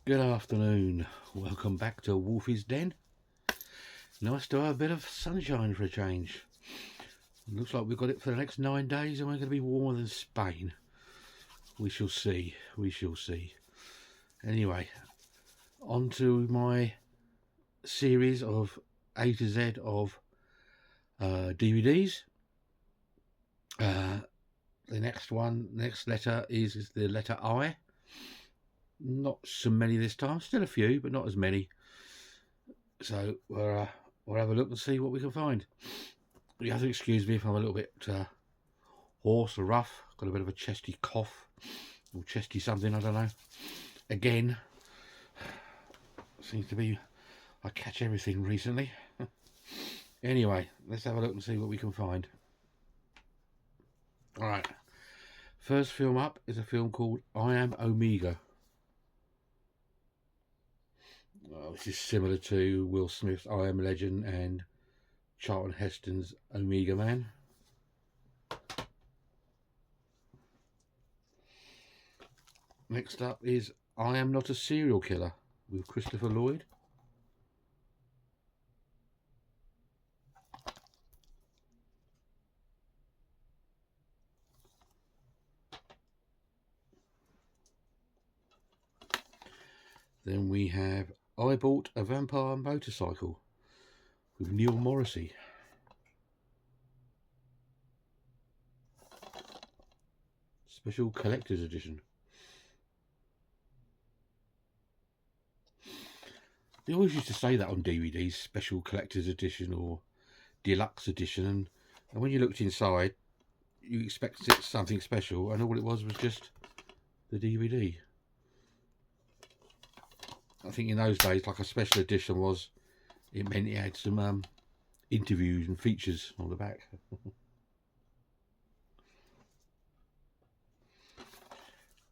Good afternoon. Welcome back to Wolfie's Den. Nice to have a bit of sunshine for a change. Looks like we've got it for the next 9 days and we're going to be warmer than Spain. We shall see. We shall see. Anyway, on to my series of A to Z of DVDs. The next letter is the letter I. Not so many this time, still a few, but not as many. So we'll have a look and see what we can find. You have to excuse me if I'm a little bit hoarse or rough. Got a bit of a chesty cough or chesty something, I don't know. Again, seems to be I catch everything recently. Anyway, let's have a look and see what we can find. Alright, first film up is a film called I Am Omega. This is similar to Will Smith's I Am Legend and Charlton Heston's Omega Man. Next up is I Am Not a Serial Killer with Christopher Lloyd. Then we have I Bought a Vampire Motorcycle with Neil Morrissey. Special Collector's Edition. They always used to say that on DVDs, Special Collector's Edition or Deluxe Edition, and when you looked inside, you expected something special, and all it was just the DVD. I think in those days, like a special edition was, it meant it had some interviews and features on the back.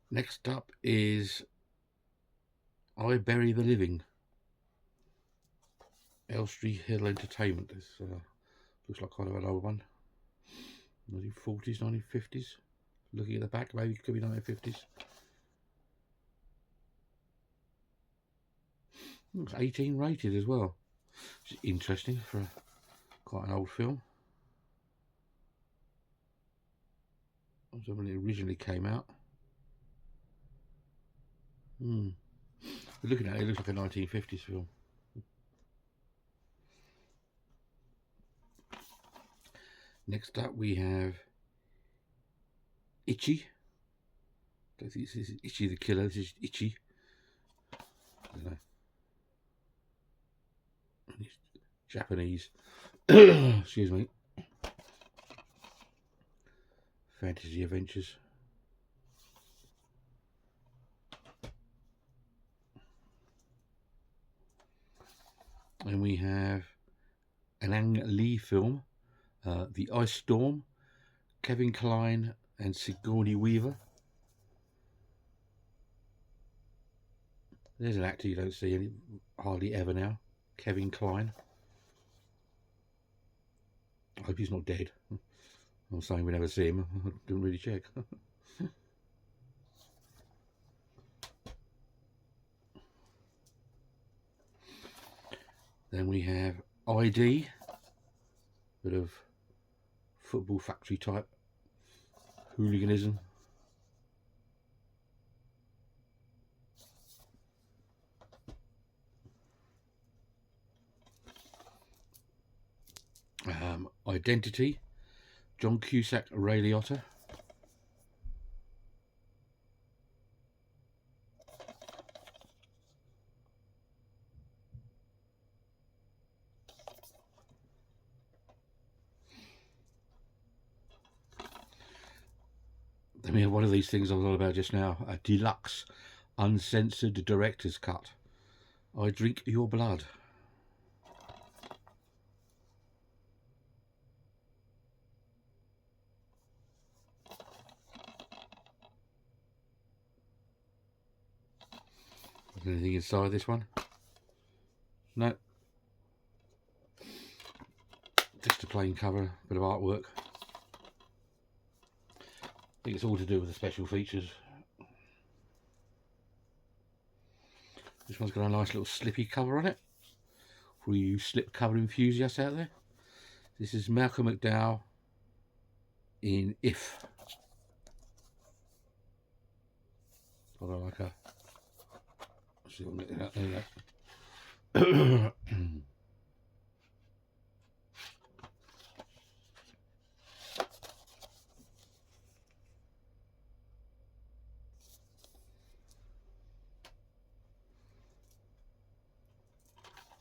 Next up is I Bury the Living. Elstree Hill Entertainment. This looks like kind of an old one. 1940s, 1950s. Looking at the back, maybe it could be 1950s. Looks 18 rated as well. Which is interesting for quite an old film. That was when it originally came out. Looking at it, it looks like a 1950s film. Next up we have Itchy. I don't think this is Itchy the Killer, this is Itchy. I don't know. Japanese. Excuse me. Fantasy adventures. And we have an Ang Lee film, The Ice Storm, Kevin Kline and Sigourney Weaver. There's an actor you don't see hardly ever now, Kevin Kline. I hope he's not dead. I'm saying we never see him. I didn't really check. Then we have ID, bit of football factory type hooliganism. Identity, John Cusack, Ray Liotta. I mean, one of these things I was on about just now, a deluxe, uncensored director's cut. I Drink Your Blood. Anything inside this one? No. Just a plain cover, bit of artwork. I think it's all to do with the special features. This one's got a nice little slippy cover on it for you slip cover enthusiasts out there. This is Malcolm McDowell in If. Got like a. Let's see if I can get that. There you go.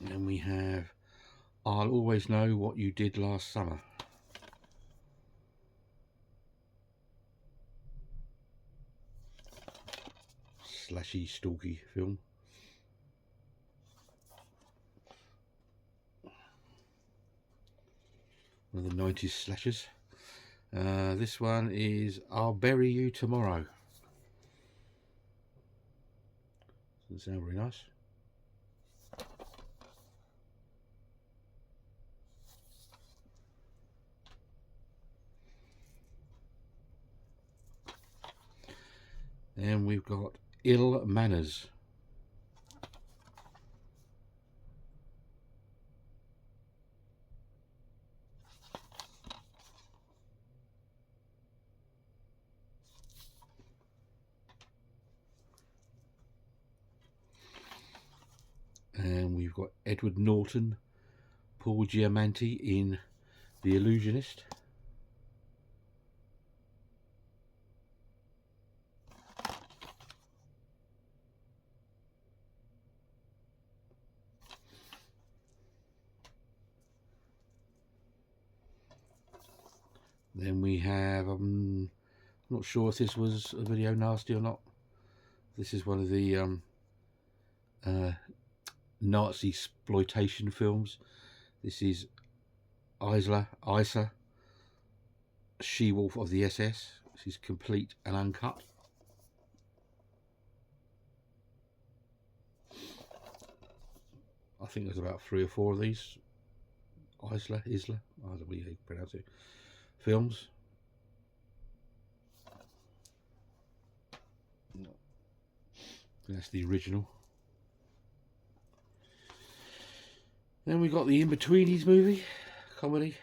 And we have I'll Always Know What You Did Last Summer. Slashy, stalky film. One of the 90s slashers. This one is I'll Bury You Tomorrow. Doesn't sound very nice. And we've got Ill Manners. And we've got Edward Norton, Paul Giamatti in The Illusionist. Then we have, I'm not sure if this was a video nasty or not. This is one of the Nazi exploitation films. This is Isa, She-Wolf of the SS. This is complete and uncut. I think there's about 3 or 4 of these. Isla, I don't know how you pronounce it. Films. That's the original. Then we got the In-Betweenies movie, comedy.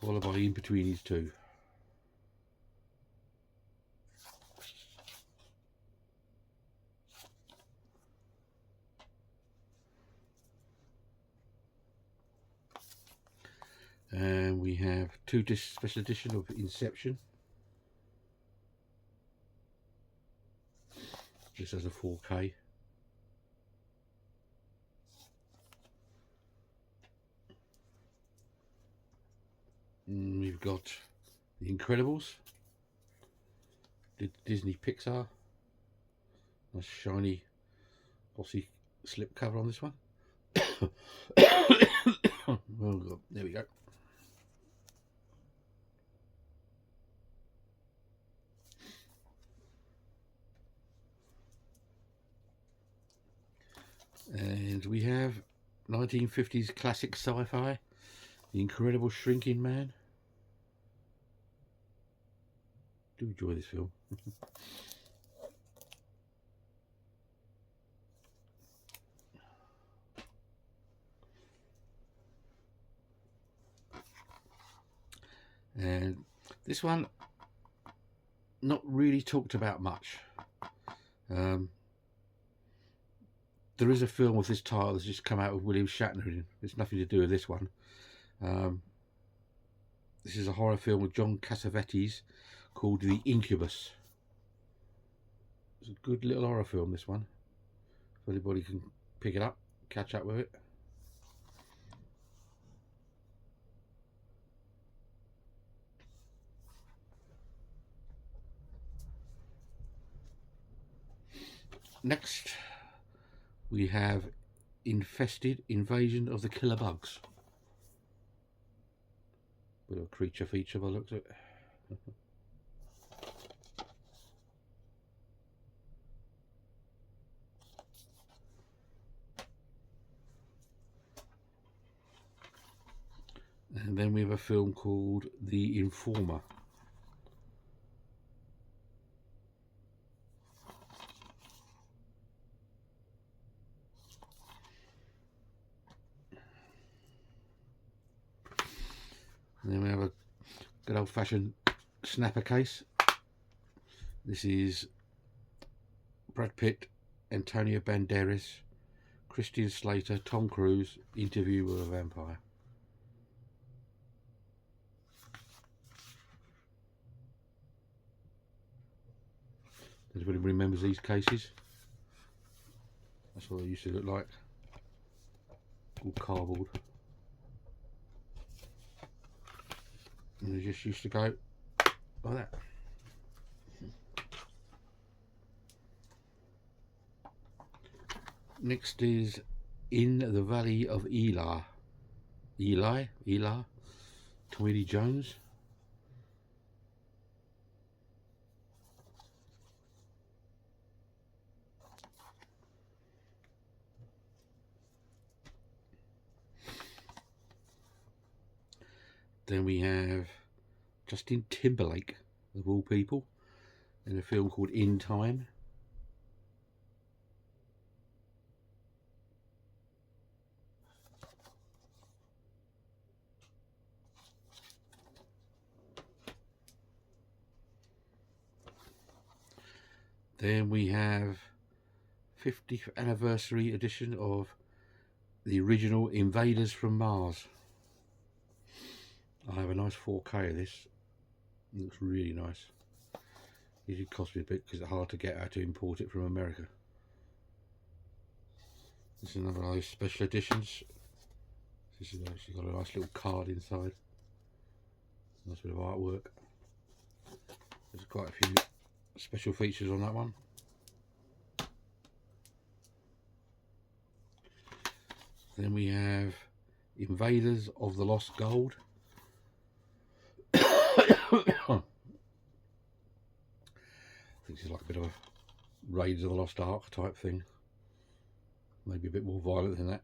Followed by In-Betweenies 2. And we have 2 special edition of Inception. This has a 4K. And we've got The Incredibles. Disney Pixar. Nice shiny glossy slip cover on this one. Oh God, there we go. And we have 1950s classic sci-fi, The Incredible Shrinking Man. Do enjoy this film. And this one, not really talked about much. There is a film with this title that's just come out with William Shatner in. It's nothing to do with this one. This is a horror film with John Cassavetes called The Incubus. It's a good little horror film, this one. If anybody can pick it up, catch up with it. Next, we have Infested, Invasion of the Killer Bugs. Bit of a creature feature by the looks of it. And then we have a film called The Informer. And then we have a good old-fashioned snapper case. This is Brad Pitt, Antonio Banderas, Christian Slater, Tom Cruise, Interview with a Vampire. Does anybody remembers these cases? That's what they used to look like. All cardboard. And they just used to go like that. Next is In the Valley of Elah. Elah, Tommy Lee Jones. Then we have Justin Timberlake, of all people, in a film called In Time. Then we have 50th anniversary edition of the original Invaders from Mars. I have a nice 4K of this. It looks really nice. Usually cost me a bit because it's hard to get how to import it from America. This is another of those special editions. This has actually got a nice little card inside. Nice bit of artwork. There's quite a few special features on that one. Then we have Invaders of the Lost Gold. I think this is like a bit of a Raiders of the Lost Ark type thing. Maybe a bit more violent than that.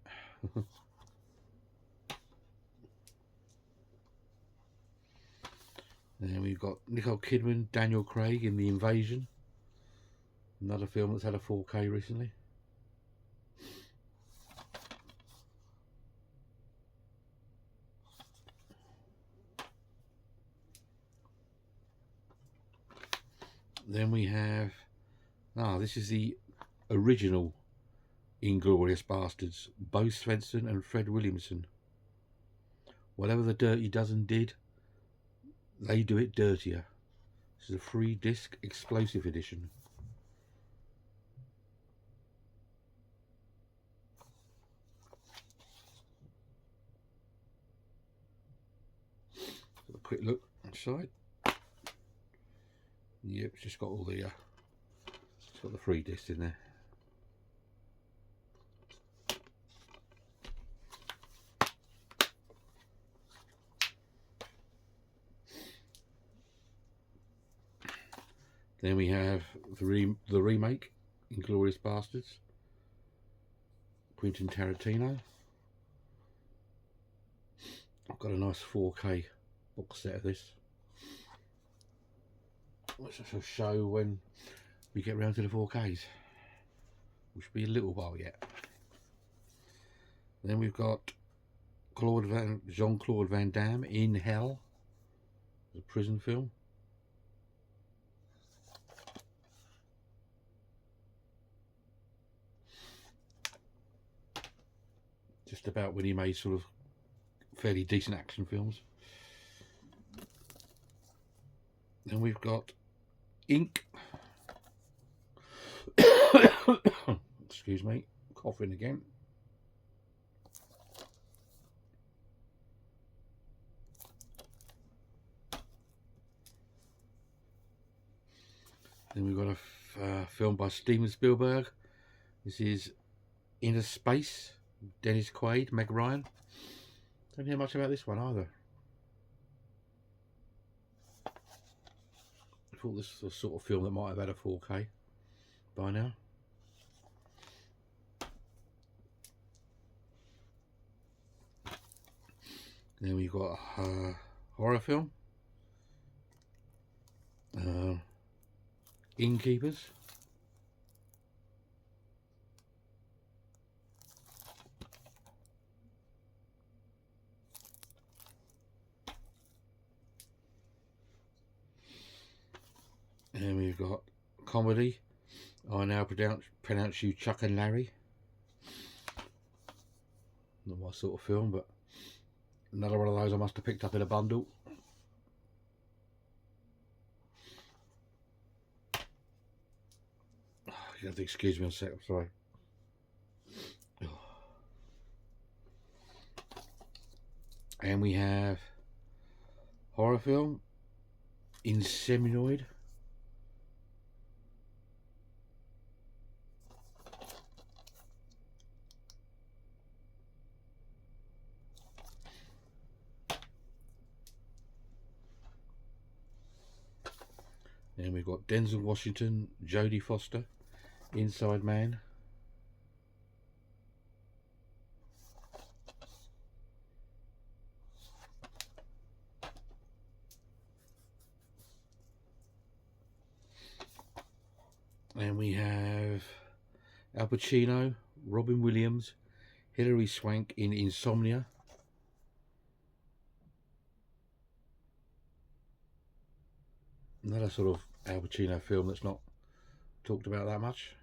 Then we've got Nicole Kidman, Daniel Craig in The Invasion. Another film that's had a 4K recently. Then we have, this is the original Inglourious Bastards, Bo Svenson and Fred Williamson. Whatever the Dirty Dozen did, they do it dirtier. This is a 3-disc explosive edition. A quick look inside. Yep, it's just got all the it's got the 3 discs in there. Then we have the remake, Inglourious Bastards, Quentin Tarantino. I've got a nice 4K box set of this, which I shall show when we get round to the 4Ks, which will be a little while yet. Then we've got Jean-Claude Van Damme in Hell, a prison film. Just about when he made sort of fairly decent action films. Then we've got Ink. Excuse me, coughing again. Then we've got a film by Steven Spielberg. This is Inner Space, Dennis Quaid, Meg Ryan. Don't hear much about this one either. I thought this was the sort of film that might have had a 4K by now. Then we've got a horror film, Innkeepers. And we've got comedy, I now pronounce you Chuck and Larry. Not my sort of film, but another one of those I must have picked up in a bundle. You have to excuse me a sec, I'm sorry. And we have horror film, Inseminoid. And we've got Denzel Washington, Jodie Foster, Inside Man. And we have Al Pacino, Robin Williams, Hilary Swank in Insomnia. Another sort of Al Pacino film that's not talked about that much.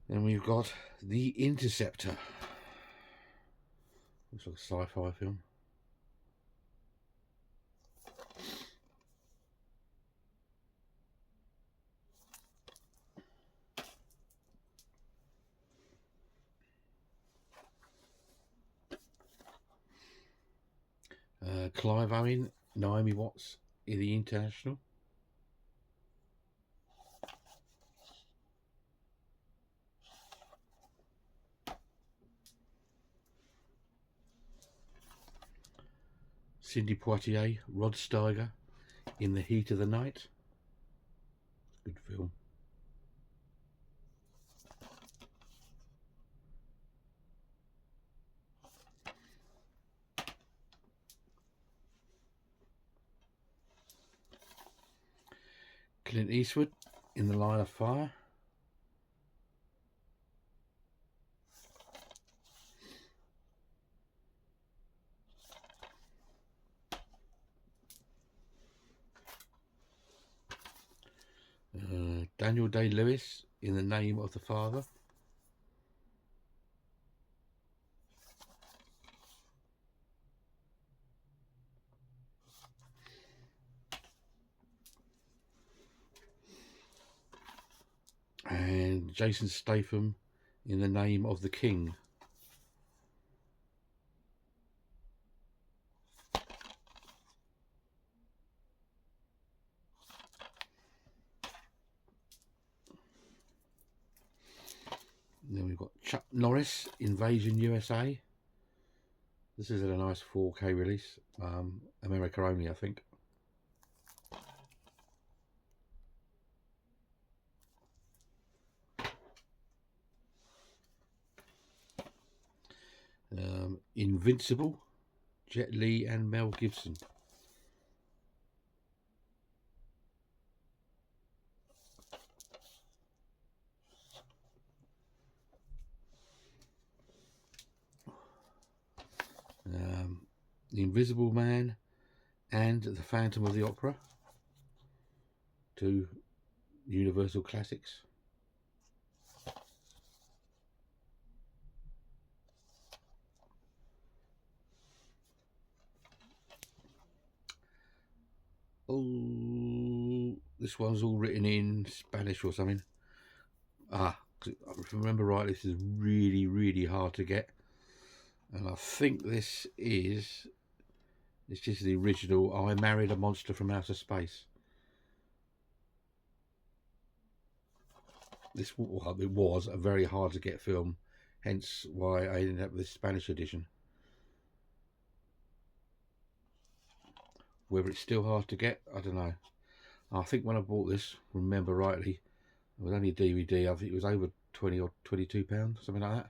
Then we've got The Interceptor. Looks like a sci-fi film. Clive Owen, Naomi Watts in The International. Sidney Poitier, Rod Steiger in The Heat of the Night. Good film. Clint Eastwood in The Line of Fire. Daniel Day-Lewis in The Name of the Father. And Jason Statham in The Name of the King. And then we've got Chuck Norris, Invasion USA. This is at a nice 4K release. America only, I think. Invincible, Jet Li and Mel Gibson. The Invisible Man and The Phantom of the Opera. Two Universal classics. Oh, this one's all written in Spanish or something. If I remember right, this is really, really hard to get. And I think it's just the original I Married a Monster from Outer Space. It was a very hard to get film, hence why I ended up with this Spanish edition. Whether it's still hard to get, I don't know. I think when I bought this, remember rightly, It was only a DVD. I think it was over £20 or £22, something like that.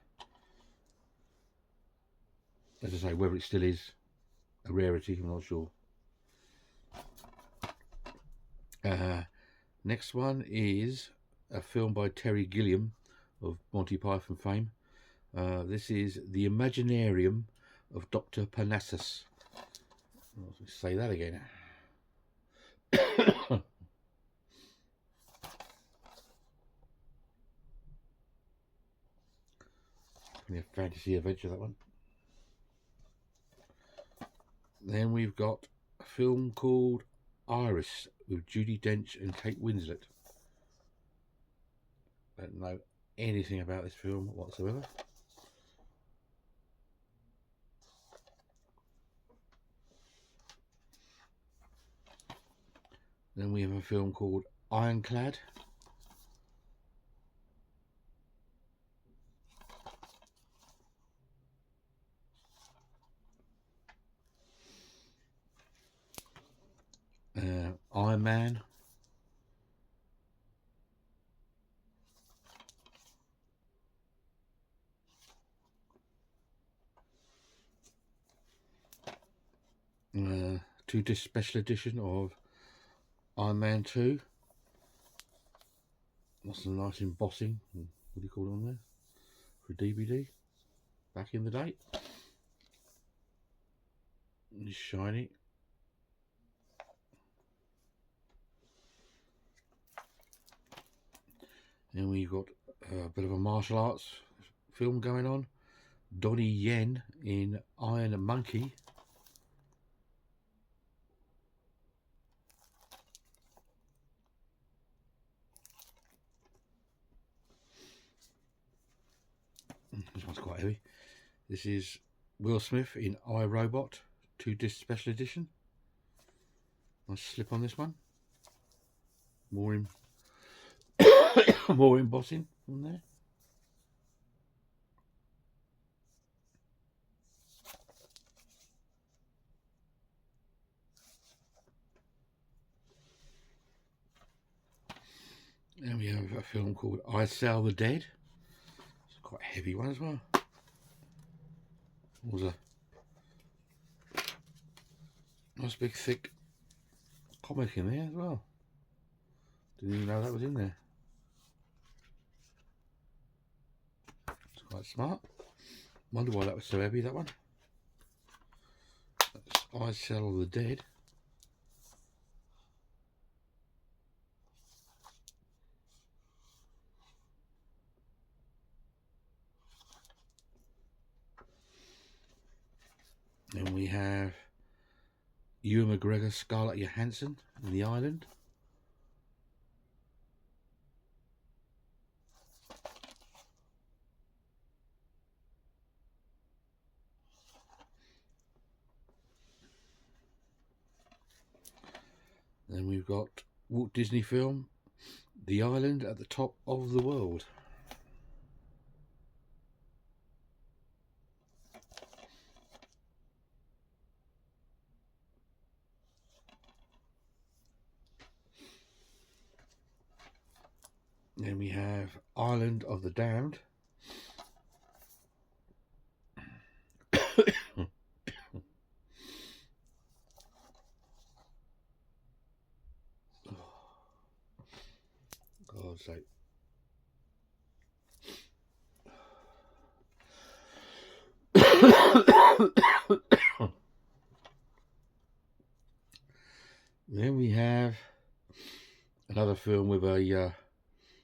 As I say, whether it still is a rarity, I'm not sure. Next one is a film by Terry Gilliam of Monty Python fame. This is The Imaginarium of Dr. Parnassus. Let's say that again. Only a fantasy adventure, that one. Then we've got a film called Iris with Judi Dench and Kate Winslet. I don't know anything about this film whatsoever. Then we have a film called Ironclad. Iron Man. Two-disc special edition of Iron Man 2. That's some nice embossing. What do you call it on there? For a DVD. Back in the day. It's shiny. Then we've got a bit of a martial arts film going on. Donnie Yen in Iron Monkey. This one's quite heavy. This is Will Smith in I, Robot, 2-disc special edition. Nice slip on this one. More more embossing on there. Then we have a film called I Sell the Dead. It's quite a heavy one as well. There's a nice big thick comic in there as well. Didn't even know that was in there. It's quite smart. Wonder why that was so heavy, that one. That's I Sell the Dead. Then we have Ewan McGregor, Scarlett Johansson in The Island. Then we've got Walt Disney film, The Island at the Top of the World. Then we have Island of the Damned. God's sake. Then we have another film with a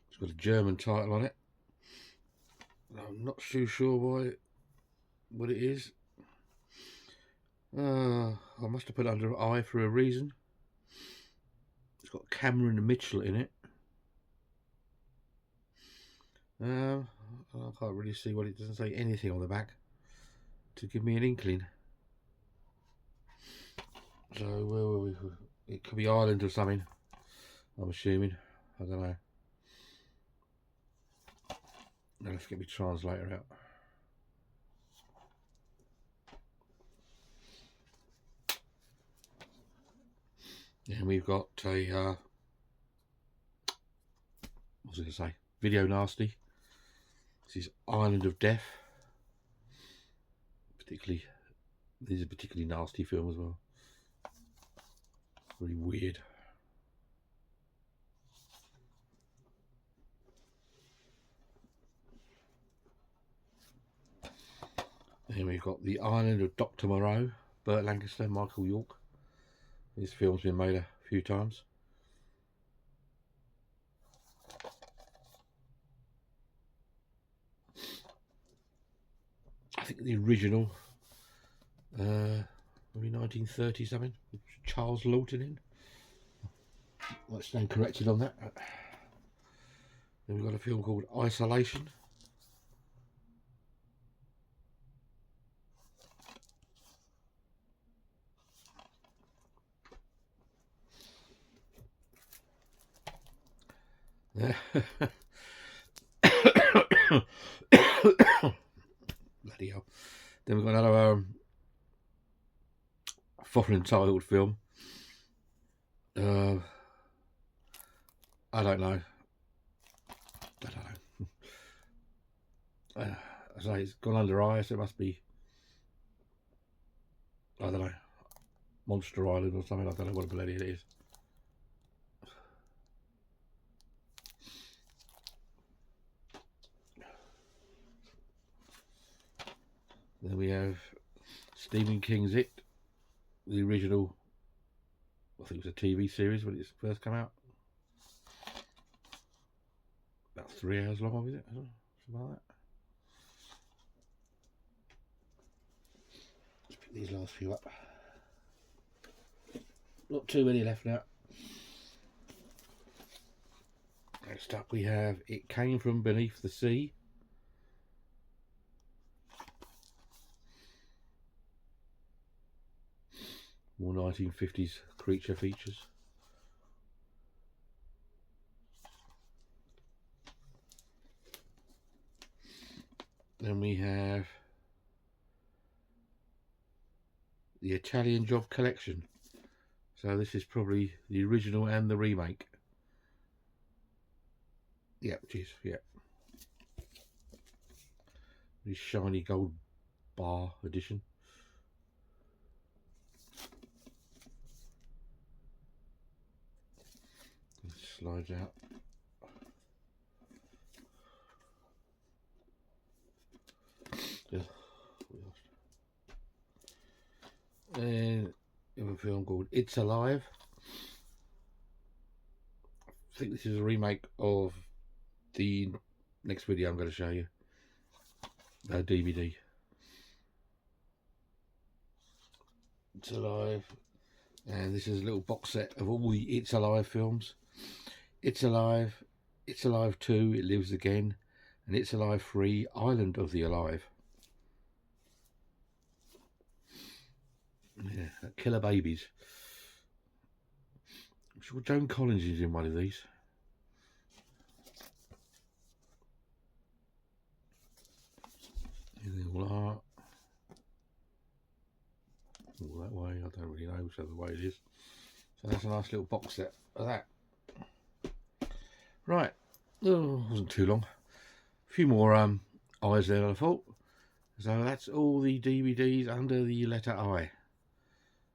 it's got a German title on it. I'm not too sure what it is. I must have put it under I for a reason. It's got Cameron Mitchell in it. I can't really see what it doesn't say anything on the back to give me an inkling. So where were we? It could be Ireland or something, I'm assuming. I don't know. Now let's get my translator out. And we've got a what was I going to say? Video Nasty. This is Island of Death. Particularly, this is a particularly nasty film as well. Really weird. Then we've got The Island of Dr. Moreau, Burt Lancaster, Michael York. This film's been made a few times. I think the original, maybe 1930 something, with Charles Laughton in. Let's stand corrected on that. Then we've got a film called Isolation. Bloody hell. Then we've got another foreign titled film. I don't know. I say it's gone under ice. It must be, I don't know, Monster Island or something. I don't know what bloody it is. Then we have Stephen King's It, the original. I think it was a TV series when it first came out. About 3 hours long, was it? Something like that. Let's pick these last few up. Not too many left now. Next up we have It Came From Beneath the Sea. More 1950s creature features. Then we have The Italian Job Collection. So this is probably the original and the remake. Yeah, geez, yeah. The shiny gold bar edition. It slides out. Yeah. And we have a film called It's Alive. I think this is a remake of the next video I'm going to show you. DVD. It's Alive. And this is a little box set of all the It's Alive films. It's Alive, It's Alive 2, It Lives Again, and It's Alive 3, Island of the Alive. Yeah, Killer Babies. I'm sure Joan Collins is in one of these. All that way, I don't really know which other way it is. So that's a nice little box set of that. Right, oh, wasn't too long. A few more eyes there, I thought. So that's all the DVDs under the letter I.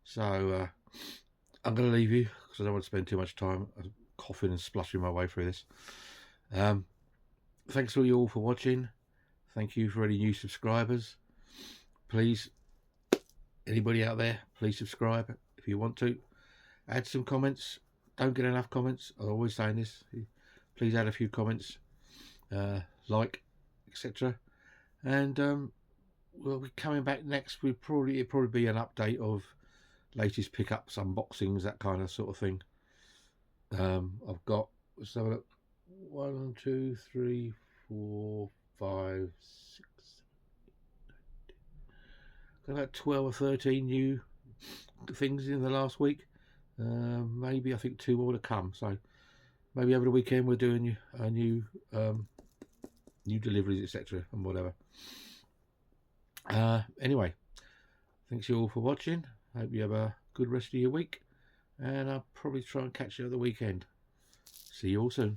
So I'm going to leave you because I don't want to spend too much time coughing and spluttering my way through this. Thanks to you all for watching. Thank you for any new subscribers. Please, anybody out there, please subscribe if you want to. Add some comments. Don't get enough comments. I'm always saying this. Please add a few comments, like, etc. And we'll be coming back next. It'll probably be an update of latest pickups, unboxings, that kind of sort of thing. I've got, let's have a look, 1, 2, 3, 4, 5, 6, 7, 8, 9, 10. Got about 12 or 13 new things in the last week. Maybe I think 2 more to come. So maybe over the weekend we're doing a new deliveries, etc. and whatever. Anyway, thanks you all for watching. Hope you have a good rest of your week, and I'll probably try and catch you at the weekend. See you all soon.